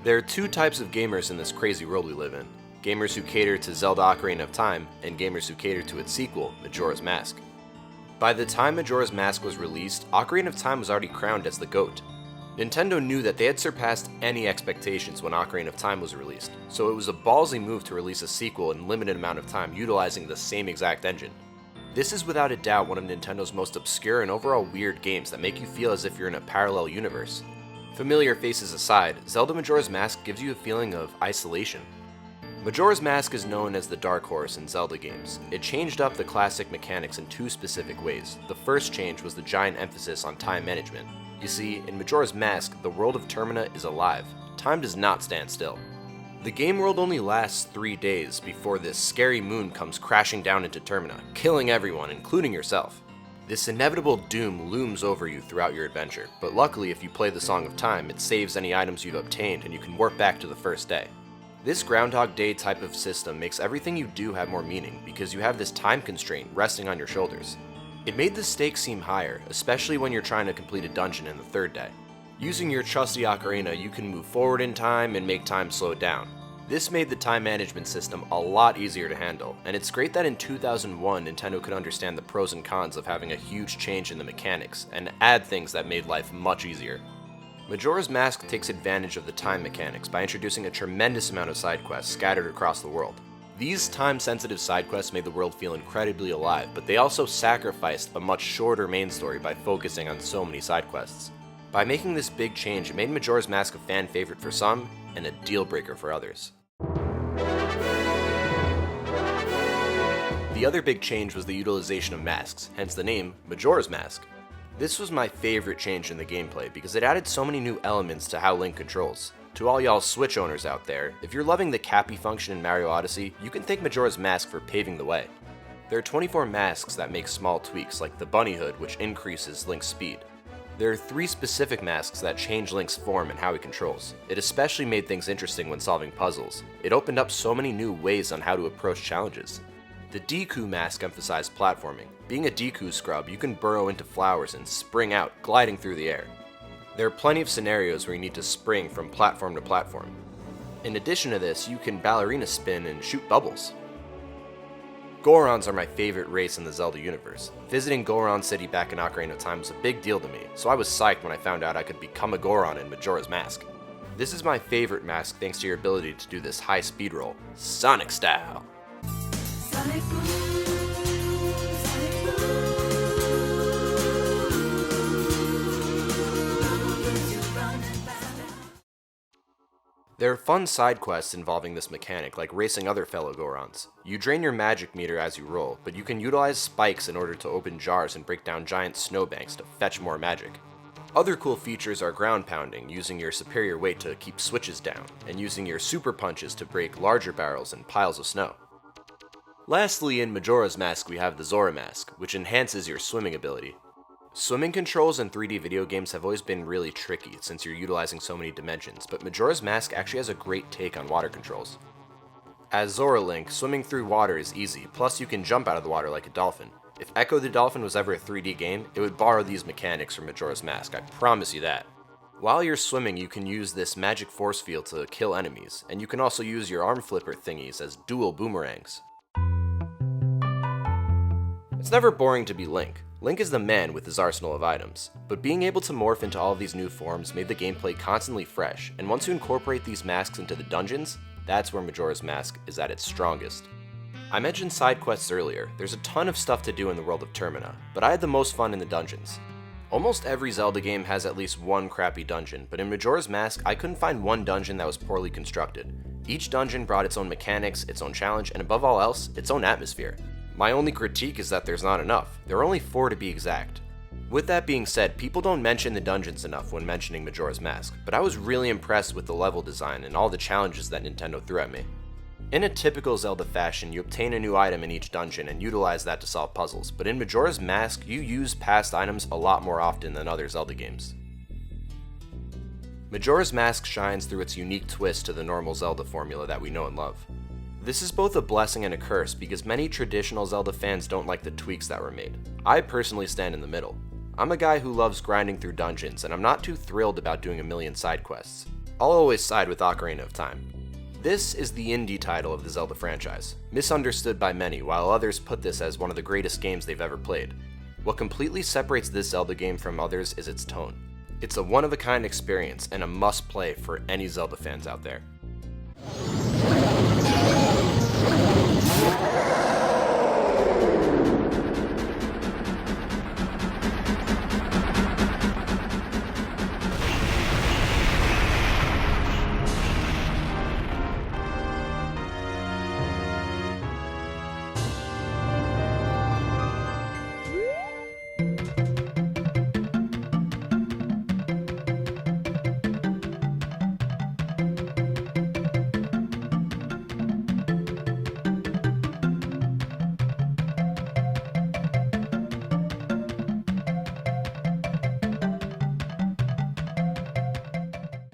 There are two types of gamers in this crazy world we live in. Gamers who cater to Zelda Ocarina of Time, and gamers who cater to its sequel, Majora's Mask. By the time Majora's Mask was released, Ocarina of Time was already crowned as the GOAT. Nintendo knew that they had surpassed any expectations when Ocarina of Time was released, so it was a ballsy move to release a sequel in a limited amount of time utilizing the same exact engine. This is without a doubt one of Nintendo's most obscure and overall weird games that make you feel as if you're in a parallel universe. Familiar faces aside, Zelda Majora's Mask gives you a feeling of isolation. Majora's Mask is known as the dark horse in Zelda games. It changed up the classic mechanics in two specific ways. The first change was the giant emphasis on time management. You see, in Majora's Mask, the world of Termina is alive. Time does not stand still. The game world only lasts 3 days before this scary moon comes crashing down into Termina, killing everyone, including yourself. This inevitable doom looms over you throughout your adventure, but luckily if you play the Song of Time, it saves any items you've obtained and you can warp back to the first day. This Groundhog Day type of system makes everything you do have more meaning because you have this time constraint resting on your shoulders. It made the stakes seem higher, especially when you're trying to complete a dungeon in the third day. Using your trusty ocarina, you can move forward in time and make time slow down. This made the time management system a lot easier to handle, and it's great that in 2001 Nintendo could understand the pros and cons of having a huge change in the mechanics and add things that made life much easier. Majora's Mask takes advantage of the time mechanics by introducing a tremendous amount of side quests scattered across the world. These time-sensitive side quests made the world feel incredibly alive, but they also sacrificed a much shorter main story by focusing on so many side quests. By making this big change, it made Majora's Mask a fan favorite for some and a deal breaker for others. The other big change was the utilization of masks, hence the name Majora's Mask. This was my favorite change in the gameplay because it added so many new elements to how Link controls. To all y'all Switch owners out there, if you're loving the Cappy function in Mario Odyssey, you can thank Majora's Mask for paving the way. There are 24 masks that make small tweaks, like the bunny hood, which increases Link's speed. There are 3 specific masks that change Link's form and how he controls. It especially made things interesting when solving puzzles. It opened up so many new ways on how to approach challenges. The Deku mask emphasized platforming. Being a Deku scrub, you can burrow into flowers and spring out, gliding through the air. There are plenty of scenarios where you need to spring from platform to platform. In addition to this, you can ballerina spin and shoot bubbles. Gorons are my favorite race in the Zelda universe. Visiting Goron City back in Ocarina of Time was a big deal to me, so I was psyched when I found out I could become a Goron in Majora's Mask. This is my favorite mask thanks to your ability to do this high speed roll, Sonic style. Sonic boom, Sonic boom. There are fun side quests involving this mechanic, like racing other fellow Gorons. You drain your magic meter as you roll, but you can utilize spikes in order to open jars and break down giant snowbanks to fetch more magic. Other cool features are ground pounding, using your superior weight to keep switches down, and using your super punches to break larger barrels and piles of snow. Lastly, in Majora's Mask we have the Zora Mask, which enhances your swimming ability. Swimming controls in 3D video games have always been really tricky since you're utilizing so many dimensions, but Majora's Mask actually has a great take on water controls. As Zora Link, swimming through water is easy, plus you can jump out of the water like a dolphin. If Echo the Dolphin was ever a 3D game, it would borrow these mechanics from Majora's Mask, I promise you that. While you're swimming, you can use this magic force field to kill enemies, and you can also use your arm flipper thingies as dual boomerangs. It's never boring to be Link. Link is the man with his arsenal of items, but being able to morph into all of these new forms made the gameplay constantly fresh, and once you incorporate these masks into the dungeons, that's where Majora's Mask is at its strongest. I mentioned side quests earlier. There's a ton of stuff to do in the world of Termina, but I had the most fun in the dungeons. Almost every Zelda game has at least one crappy dungeon, but in Majora's Mask, I couldn't find one dungeon that was poorly constructed. Each dungeon brought its own mechanics, its own challenge, and above all else, its own atmosphere. My only critique is that there's not enough. There are only 4 to be exact. With that being said, people don't mention the dungeons enough when mentioning Majora's Mask, but I was really impressed with the level design and all the challenges that Nintendo threw at me. In a typical Zelda fashion, you obtain a new item in each dungeon and utilize that to solve puzzles, but in Majora's Mask, you use past items a lot more often than other Zelda games. Majora's Mask shines through its unique twist to the normal Zelda formula that we know and love. This is both a blessing and a curse because many traditional Zelda fans don't like the tweaks that were made. I personally stand in the middle. I'm a guy who loves grinding through dungeons, and I'm not too thrilled about doing a million side quests. I'll always side with Ocarina of Time. This is the indie title of the Zelda franchise, misunderstood by many, while others put this as one of the greatest games they've ever played. What completely separates this Zelda game from others is its tone. It's a one-of-a-kind experience and a must-play for any Zelda fans out there.